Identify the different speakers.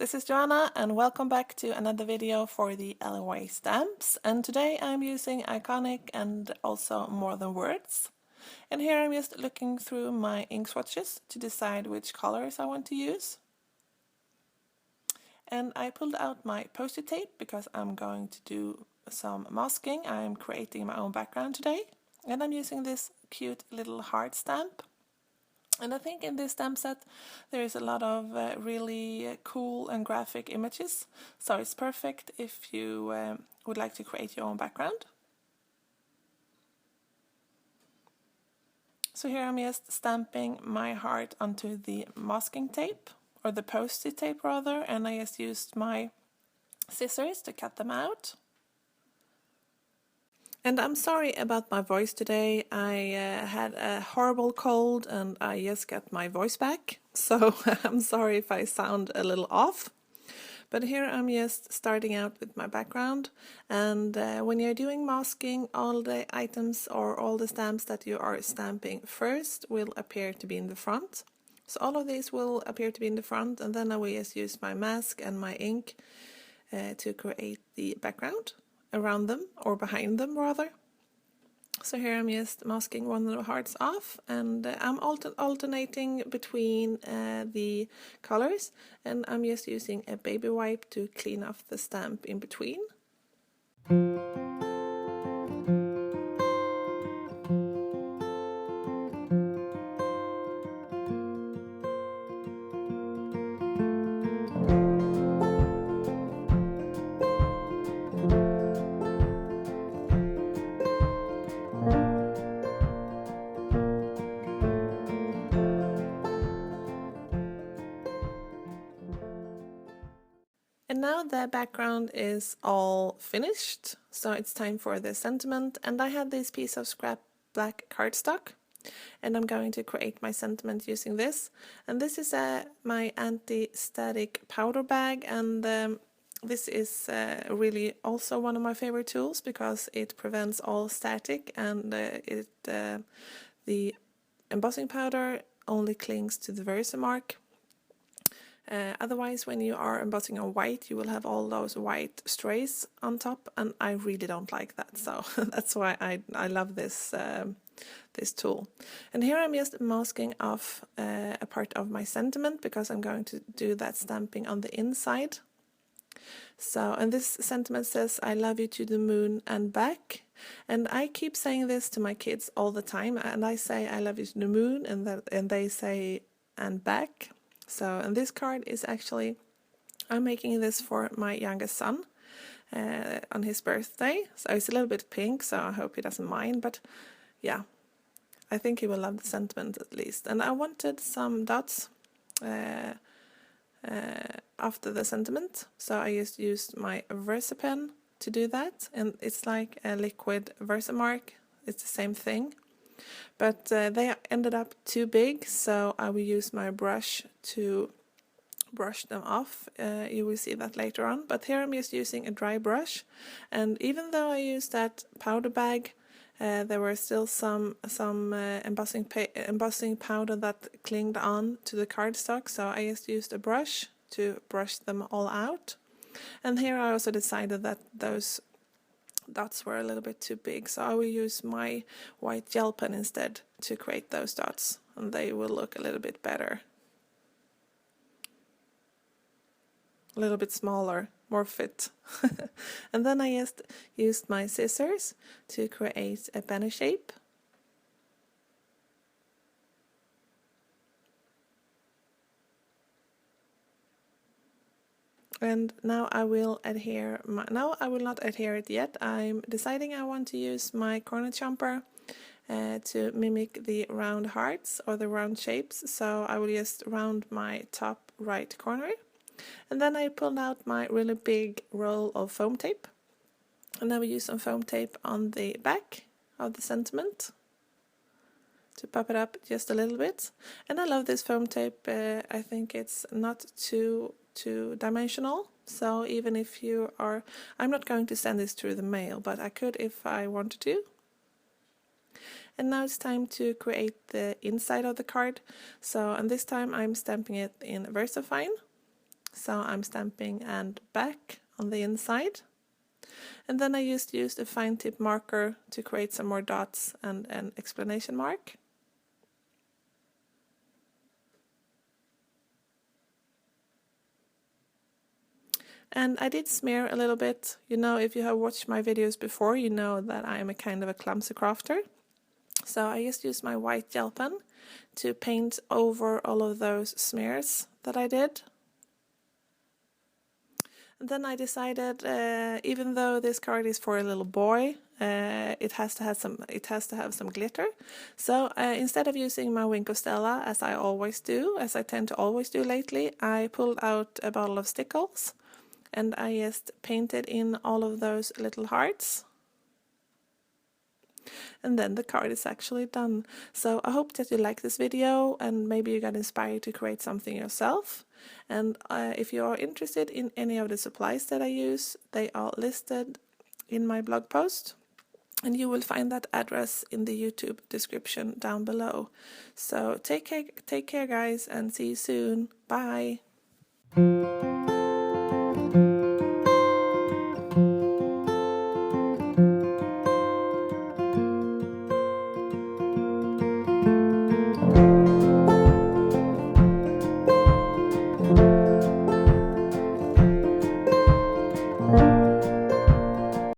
Speaker 1: this is Joanna and welcome back to another video for the LOA stamps, and today I'm using Iconic and also More Than Words. And here I'm just looking through my ink swatches to decide which colors I want to use. And I pulled out my post-it tape because I'm going to do some masking. I'm creating my own background today, and I'm using this cute little heart stamp. And I think in this stamp set there is a lot of really cool and graphic images, so it's perfect if you would like to create your own background. So here I'm just stamping my heart onto the masking tape, or the post-it tape rather, and I just used my scissors to cut them out. And I'm sorry about my voice today. I had a horrible cold and I just got my voice back, so I'm sorry if I sound a little off. But here I'm just starting out with my background, and when you're doing masking, all the items or all the stamps that you are stamping first will appear to be in the front. So all of these will appear to be in the front, and then I will just use my mask and my ink to create the background around them, or behind them rather. So here I'm just masking one of the hearts off, and I'm alternating between the colors, and I'm just using a baby wipe to clean off the stamp in between. And now the background is all finished, so it's time for the sentiment. And I have this piece of scrap black cardstock, and I'm going to create my sentiment using this. And this is my anti-static powder bag, and this is really also one of my favorite tools because it prevents all static, and the embossing powder only clings to the Versamark. Otherwise, when you are embossing on white, you will have all those white strays on top, and I really don't like that, so that's why I love this this tool. And here I'm just masking off a part of my sentiment because I'm going to do that stamping on the inside. So, and this sentiment says, "I love you to the moon and back." And I keep saying this to my kids all the time, and I say "I love you to the moon," and they say "and back." So, and this card is actually, I'm making this for my youngest son on his birthday. So it's a little bit pink, so I hope he doesn't mind, but yeah, I think he will love the sentiment at least. And I wanted some dots after the sentiment, so I just used my Versafine to do that, and it's like a liquid Versamark, it's the same thing. But they ended up too big, so I will use my brush to brush them off. You will see that later on. But here I'm just using a dry brush, and even though I used that powder bag, there were still some embossing powder that clinged on to the cardstock, so I just used a brush to brush them all out. And here I also decided that those dots were a little bit too big, so I will use my white gel pen instead to create those dots, and they will look a little bit better. A little bit smaller, more fit. And then I just used my scissors to create a penny shape. And now I will adhere no, I will not adhere it yet. I'm deciding I want to use my corner Chomper to mimic the round hearts or the round shapes, so I will just round my top right corner. And then I pulled out my really big roll of foam tape, and I will use some foam tape on the back of the sentiment to pop it up just a little bit. And I love this foam tape. I think it's not too two-dimensional, so even if you are, I'm not going to send this through the mail, but I could if I wanted to. And now it's time to create the inside of the card. So, and this time I'm stamping it in Versafine. So I'm stamping and back on the inside. And then I just used a fine tip marker to create some more dots and an exclamation mark. And I did smear a little bit. You know, if you have watched my videos before, you know that I am a kind of a clumsy crafter. So I just used my white gel pen to paint over all of those smears that I did. And then I decided, even though this card is for a little boy, it has to have some glitter. So instead of using my Wink of Stella, as I always do, as I tend to always do lately, I pulled out a bottle of Stickels and I just painted in all of those little hearts. And then the card is actually done. So I hope that you like this video and maybe you got inspired to create something yourself. And if you are interested in any of the supplies that I use, they are listed in my blog post. And you will find that address in the YouTube description down below. So take care guys, and see you soon. Bye!